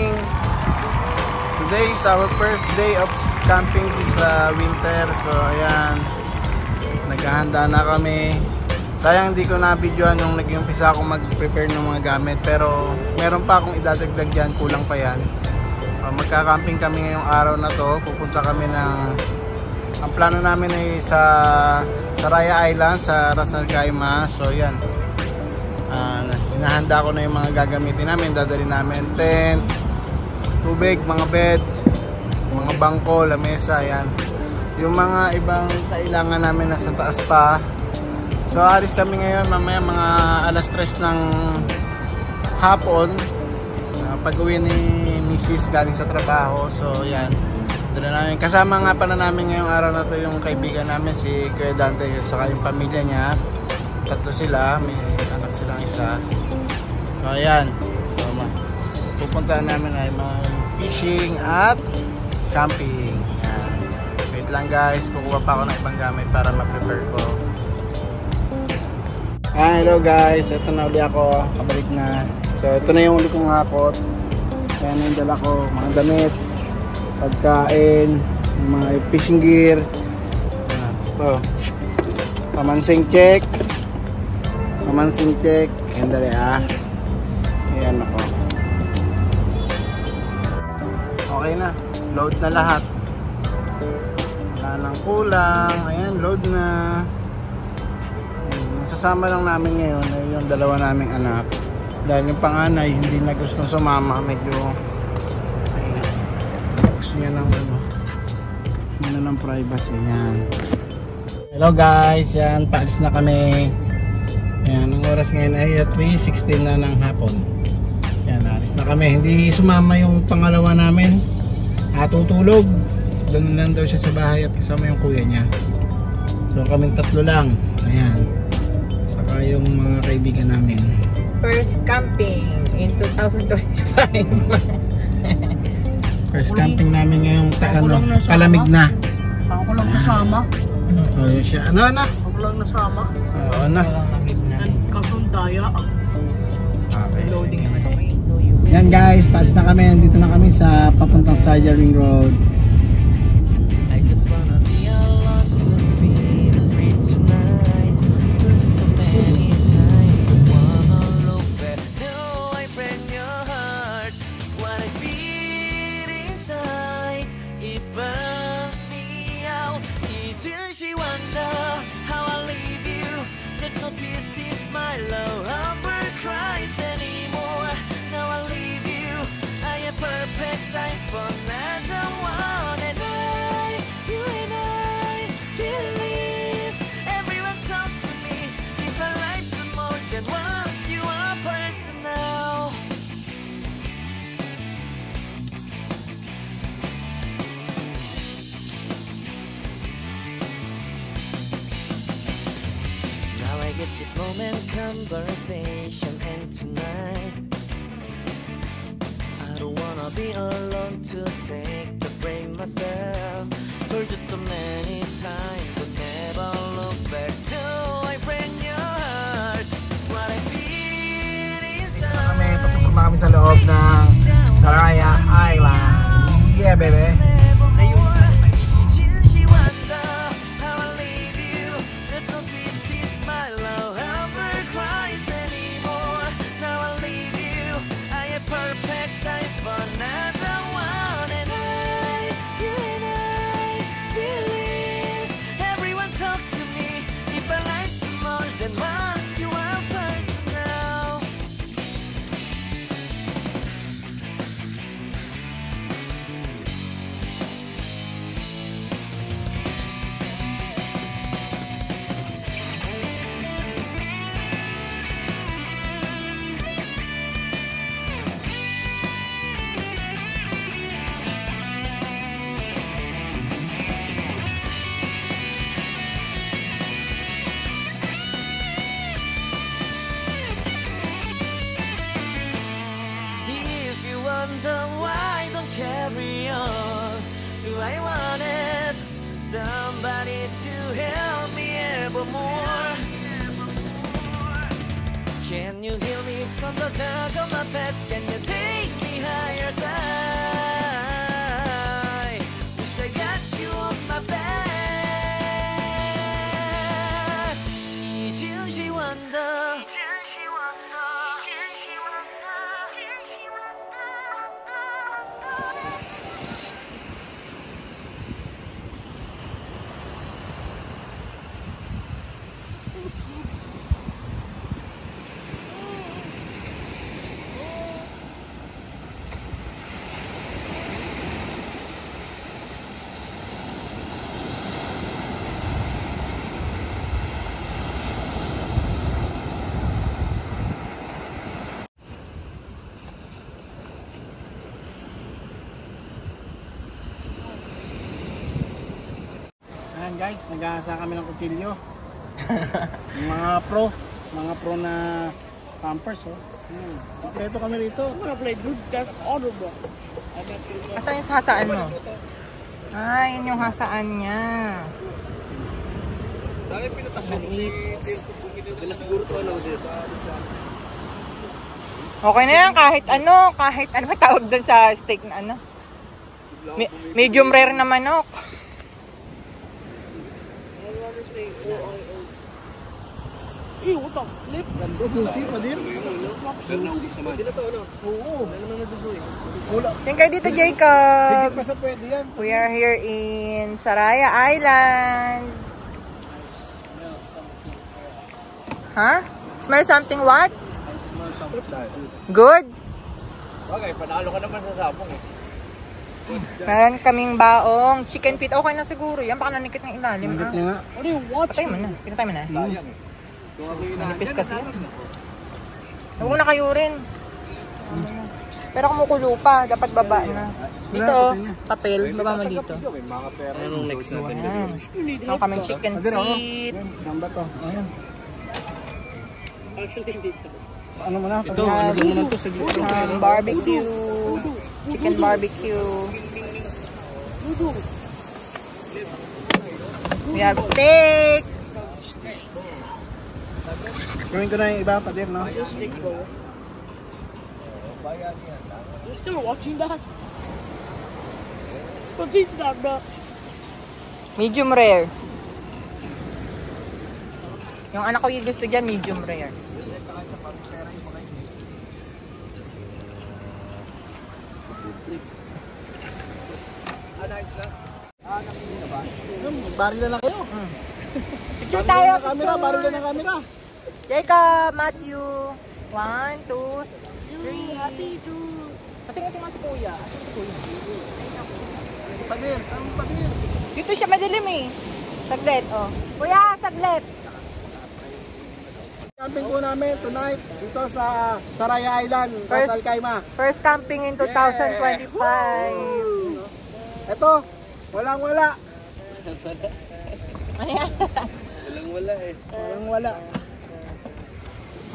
morning! Today is our first day of camping sa winter. So ayan, naghahanda na kami. Sayang hindi ko na-videoan nung nag-umpisa akong mag-prepare ng mga gamit. Pero meron pa akong idadagdag dyan, kulang pa yan. Magka-camping kami ngayong araw na to. Pupunta kami ang plano namin ay sa Saraya Island, sa Ras Al Khaimah. So yan, hinahanda ko na yung mga gagamitin namin. Dadali namin tent, tubig, mga bed, mga bangko, lamesa, yan. Yung mga ibang kailangan namin nasa taas pa. So alis kami ngayon mamaya mga alas 3 ng hapon. Pag uwi ni Mrs. galing sa trabaho. So yan, dala namin. Kasama nga pa na namin ngayong araw na to yung kaibigan namin, si Kuya Dante, saka yung pamilya niya. Tatlo sila, may anak silang isa. So ayan, so pupuntahan namin ay mga fishing at camping. Yan. Wait lang guys, kukuha pa ako ng ibang gamit para ma-prepare ko. Hello guys, ito na ulit ako, kabalik na. So ito na yung ulit kong hakot. Ayan yung dala ko, mga damit, pagkain, mga fishing gear. Ito, pamansing check. Yan dali ayan ako. Okay na, load na lahat. Wala nang kulang. Ayan, load na. Sasama lang namin ngayon ay yung dalawa naming anak. Dahil yung panganay hindi na gusto sumama, medyo gusto niya ng privacy. Yan. Hello guys, yan, paalis na kami. Yan, ang oras ngayon ay 3:16 na ng hapon. Yan, alis na kami. Hindi sumama yung pangalawa namin. Tutulog. Doon lang daw siya sa bahay at kasama yung kuya niya. So kaming tatlo lang. Ayan. Saka yung mga kaibigan namin. First camping in 2025. First camping namin ngayong kalamig na. Ako lang nasama. Oh, yun siya. Ano? Ako lang nasama. Oo na. Kasundaya. Okay. Loading naman kami. Yan guys, pass na kami. Dito na kami sa papuntang Saja Ring Road. Get this moment conversation, and tonight I don't wanna be alone to take the blame myself. Told you so many times, but never look back till I break your heart. What I feel inside. Papasok na kami sa loob ng Saraya Island. Yeah baby. Why don't carry on? Do I want it? Somebody to help me evermore. Can you heal me from the dark of my past? Can you take me higher side? Ayan guys, nag-aasa kami ng kutilyo. Yung mga pro na Pampers, oh. Kompleto kami rito. I'm gonna play good test auto bro. Asan yung hasaan mo? Ay, yun yung hasaan niya. Maliit. Okay na yan, kahit ano tawag doon sa steak na ano. Medium rare na manok. Ew, what the flip? Ganda din siya pa din. Oo. Yan kayo dito, Higit Jacob. pa sa pwede yan. We are here in Saraya Island. Huh? Smell something what? Good? Okay, panalo ka naman sa sabong eh. Meron kaming baong chicken feet. Okay na siguro yan. Baka nanikit ng ilalim. Higit Ah. niya nga. What do you watch? Patay mo na. Pinatay mo na. Sayang eh. Manipis kasi yan. Huwag mo na kayo rin. Pero kumukulo pa. Dapat baba na. Dito, oh, papel. Baba mo dito. Anong next natin? Ayan. Meron kaming chicken feet. Saan ba to? Ayan. Actually, dito. Ano mo na? Ito, ano mo na to sa gilid? Barbecue. Chicken barbecue. We have steak. Gawin ko na yung iba pa din, no? You're still watching that? But it's not bro. Medium rare. Yung anak ko yung gusto dyan, medium rare. Baril na lang kayo. Picture tayo, Camera, baril na ng camera. Jacob, Matthew. 1, 2, 3. Happy to. Patingin-tingin si Kuya. Padir, saan mo padir? Dito siya madilim eh. Saglit, oh. Kuya, saglit. Camping po namin tonight dito sa Saraya Island, Ras Al Khaimah. First camping in 2025. Ito, walang wala. Ayan. Walang wala.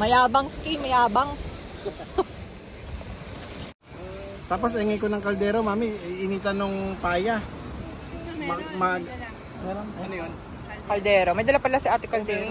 Mayabang ski, mayabang. Tapos ingay ko ng kaldero, mami, initan nung paya. Meron? Ano yun? Caldero. May dala pala si Ate Caldero.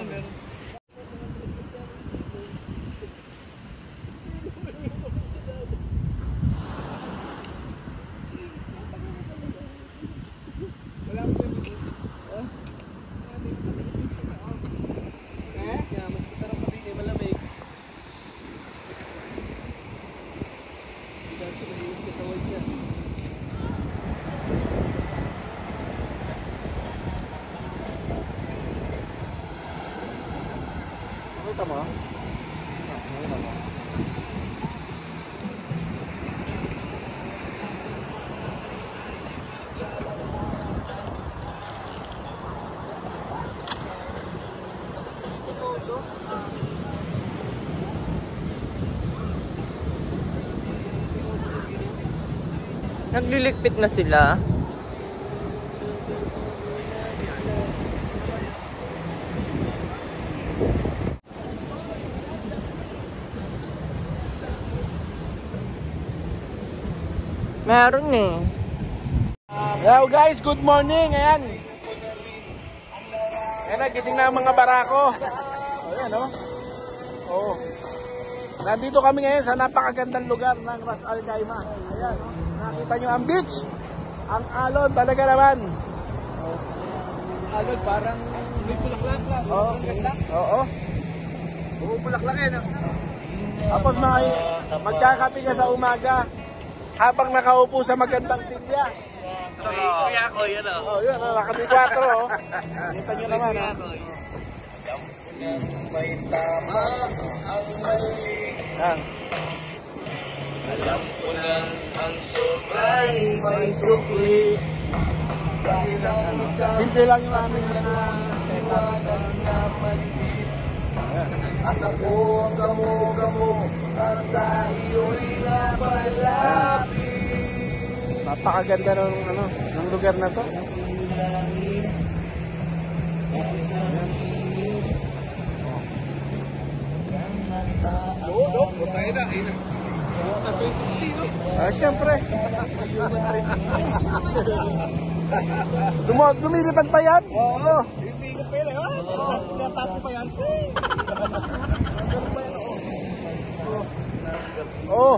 Kita mo? Nagliligpit na sila. Meron eh. Hello guys, good morning. Ayan. Ayan, nagising na ang mga barako. Ayan, oh. Oh. Nandito kami ngayon sa napakagandang lugar ng Ras Al Khaimah. Ayan, oh. Nakita nyo ang beach. Ang alon talaga naman. Oh. Alon parang may bulaklak. Oo. Oo. Oo, bulaklak eh, no? Tapos magkakape ka sa umaga habang nakaupo sa magandang silya. Kuya ko, yun o. Oh, yun, nakati-4, oh. Kita nyo naman, oh. May tama ang may... Yan. Alam ko lang ang sukay, may sukli. Simple lang yung aming at ako ang gamo-gamo at sa iyo'y napalapit. Napakaganda ng lugar na to. Ah, syempre. Lumilipad pa yan? Oo. Lumilipad pa yan. Natapos pa yan. Oo.